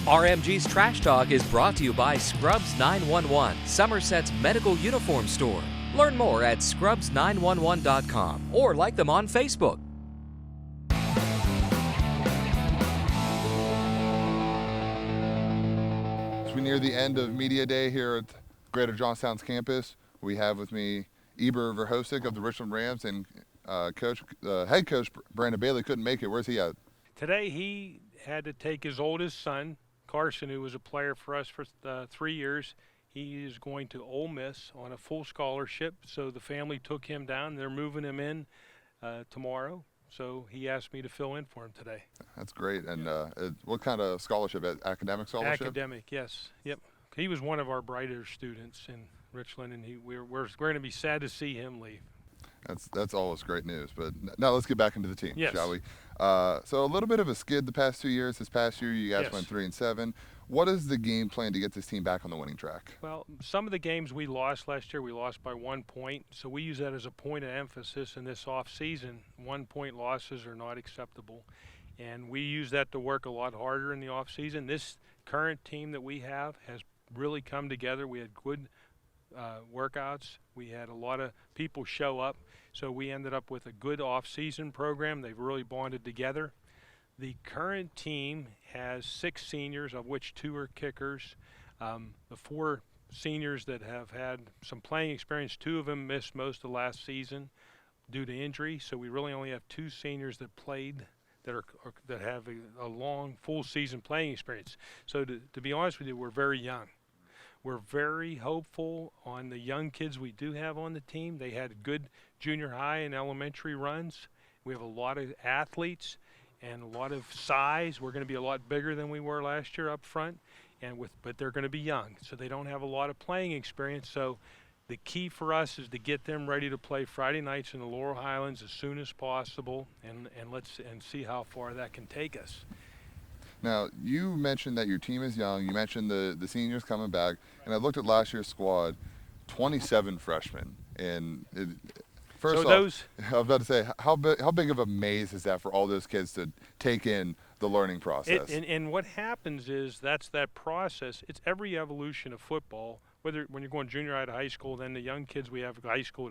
RMG's Trash Talk is brought to you by Scrubs 911, Somerset's medical uniform store. Learn more at scrubs911.com or like them on Facebook. As we near the end of Media Day here at Greater Johnstown's campus, we have with me Eber Verhovsek of the Richland Rams, and head coach Brandon Bailey couldn't make it. Where's he at? Today he had to take his oldest son, Carson, who was a player for us for 3 years. He is going to Ole Miss on a full scholarship, so the family took him down. They're moving him in tomorrow, so he asked me to fill in for him today. That's great. And what kind of scholarship? Academic scholarship? Academic, yes. Yep. He was one of our brighter students in Richland, and we're going to be sad to see him leave. That's always great news. But now let's get back into the team, yes, shall we? So a little bit of a skid the past 2 years. This past year, you guys went 3-7. What is the game plan to get this team back on the winning track? Well, some of the games we lost last year, we lost by 1 point. So we use that as a point of emphasis in this off season. 1 point losses are not acceptable. And we use that to work a lot harder in the off season. This current team that we have has really come together. We had good workouts. We had a lot of people show up. So we ended up with a good off-season program. They've really bonded together. The current team has 6 seniors, of which 2 are kickers. The 4 seniors that have had some playing experience, 2 of them missed most of last season due to injury. So we really only have 2 seniors that played that have a long, full-season playing experience. So to be honest with you, we're very young. We're very hopeful on the young kids we do have on the team. They had good junior high and elementary runs. We have a lot of athletes and a lot of size. We're going to be a lot bigger than we were last year up front, but they're going to be young, so they don't have a lot of playing experience. So the key for us is to get them ready to play Friday nights in the Laurel Highlands as soon as possible, and see how far that can take us. Now, you mentioned that your team is young. You mentioned the seniors coming back. And I looked at last year's squad, 27 freshmen. And I was about to say, how big of a maze is that for all those kids to take in the learning process? And what happens is that's that process. It's every evolution of football, whether when you're going junior high to high school, then the young kids we have high school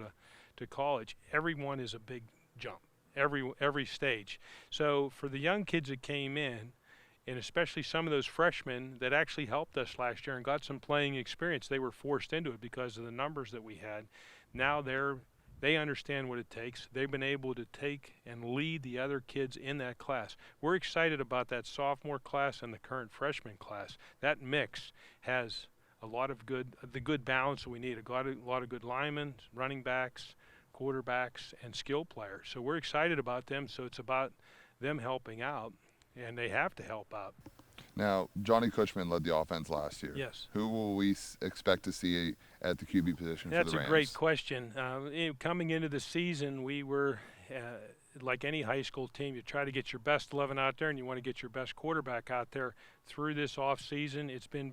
to college, everyone is a big jump, every stage. So for the young kids that came in, and especially some of those freshmen that actually helped us last year and got some playing experience, they were forced into it because of the numbers that we had. Now they understand what it takes. They've been able to take and lead the other kids in that class. We're excited about that sophomore class and the current freshman class. That mix has a lot of the good balance that we need. A lot of good linemen, running backs, quarterbacks, and skill players. So we're excited about them. So it's about them helping out. And they have to help out. Now, Johnny Cushman led the offense last year. Yes. Who will we expect to see at the QB position for the Rams? That's a great question. Coming into the season, we were, like any high school team, you try to get your best 11 out there, and you want to get your best quarterback out there. Through this offseason, it's been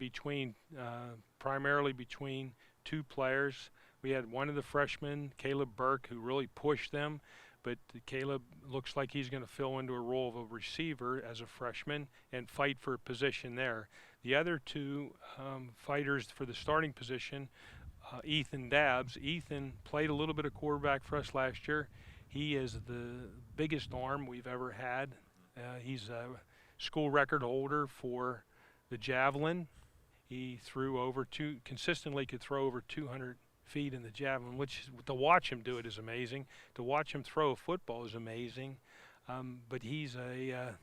primarily between 2 players. We had one of the freshmen, Caleb Burke, who really pushed them. But Caleb looks like he's going to fill into a role of a receiver as a freshman and fight for a position there. The other 2 fighters for the starting position, Ethan Dabbs. Ethan played a little bit of quarterback for us last year. He is the biggest arm we've ever had. He's a school record holder for the javelin. He consistently could throw over 200 feet in the javelin, which to watch him do it is amazing. To watch him throw a football is amazing. But he's a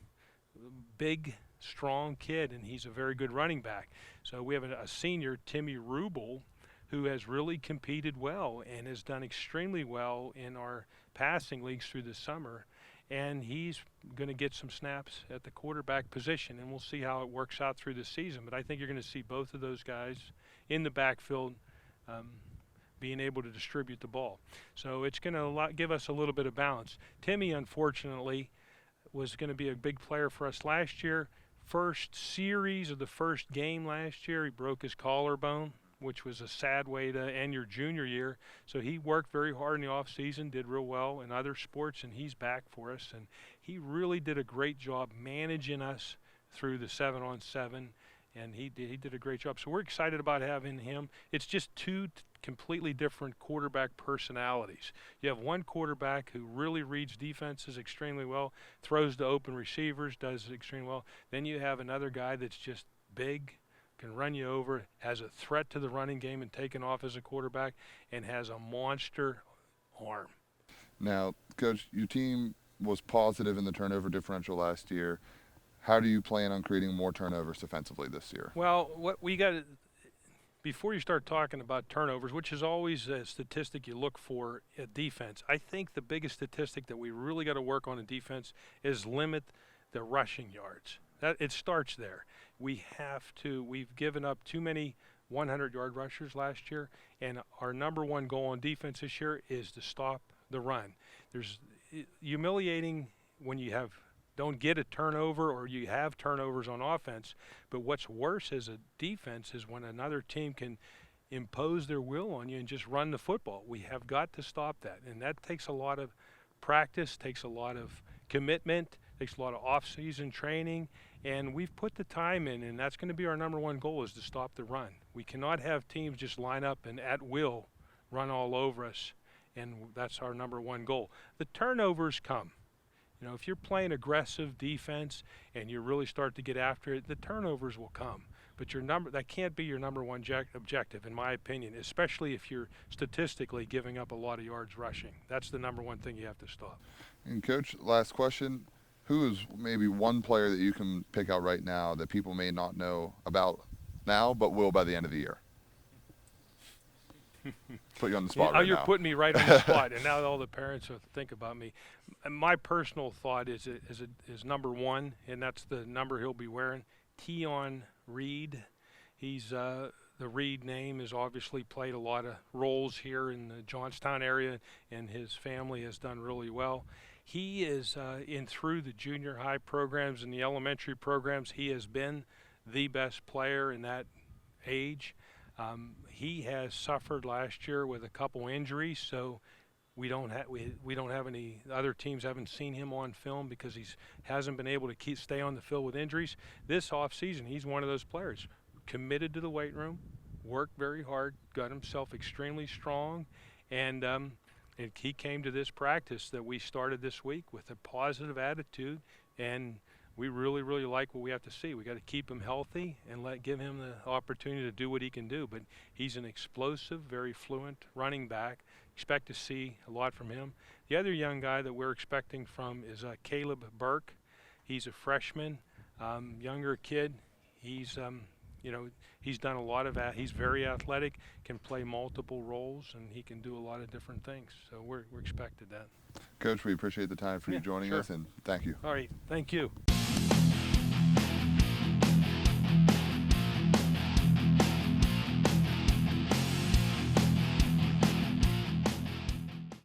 big, strong kid, and he's a very good running back. So we have a senior, Timmy Rubel, who has really competed well and has done extremely well in our passing leagues through the summer. And he's going to get some snaps at the quarterback position, and we'll see how it works out through the season. But I think you're going to see both of those guys in the backfield being able to distribute the ball. So it's going to give us a little bit of balance. Timmy, unfortunately, was going to be a big player for us last year. First series of the first game last year, he broke his collarbone, which was a sad way to end your junior year. So he worked very hard in the offseason, did real well in other sports, and he's back for us. And he really did a great job managing us through the 7-on-7, and he did a great job. So we're excited about having him. It's just two completely different quarterback personalities. You have one quarterback who really reads defenses extremely well, throws to open receivers, does extremely well. Then you have another guy that's just big, can run you over, has a threat to the running game and taking off as a quarterback, and has a monster arm. Now, Coach, your team was positive in the turnover differential last year. How do you plan on creating more turnovers defensively this year? Well, what we got, before you start talking about turnovers, which is always a statistic you look for at defense, I think the biggest statistic that we really got to work on in defense is limit the rushing yards. It starts there. We've given up too many 100-yard rushers last year, and our number one goal on defense this year is to stop the run. There's humiliating when you don't get a turnover or you have turnovers on offense, but what's worse as a defense is when another team can impose their will on you and just run the football. We have got to stop that, and that takes a lot of practice, takes a lot of commitment, takes a lot of off-season training, and we've put the time in, and that's going to be our number one goal, is to stop the run. We cannot have teams just line up and at will run all over us, and that's our number one goal. The turnovers come. You know, if you're playing aggressive defense and you really start to get after it, the turnovers will come. But that can't be your number one objective, in my opinion, especially if you're statistically giving up a lot of yards rushing. That's the number one thing you have to stop. And Coach, last question. Who is maybe one player that you can pick out right now that people may not know about now but will by the end of the year? Put you on the spot right now. You're putting me right on the spot, and now all the parents will think about me. My personal thought is number one, and that's the number he'll be wearing, Tion Reed. He's the Reed name has obviously played a lot of roles here in the Johnstown area, and his family has done really well. He is through the junior high programs and the elementary programs, he has been the best player in that age. He has suffered last year with a couple injuries, so we don't have any other teams haven't seen him on film because he hasn't been able to stay on the field with injuries. This offseason, he's one of those players committed to the weight room, worked very hard, got himself extremely strong, and he came to this practice that we started this week with a positive attitude, and we really, really like what we have to see. We got to keep him healthy and give him the opportunity to do what he can do. But he's an explosive, very fluent running back. Expect to see a lot from him. The other young guy that we're expecting from is Caleb Burke. He's a freshman, younger kid. He's done a lot of he's very athletic, can play multiple roles, and he can do a lot of different things. So we're expected that. Coach, we appreciate the time for you joining us, and thank you. All right, thank you.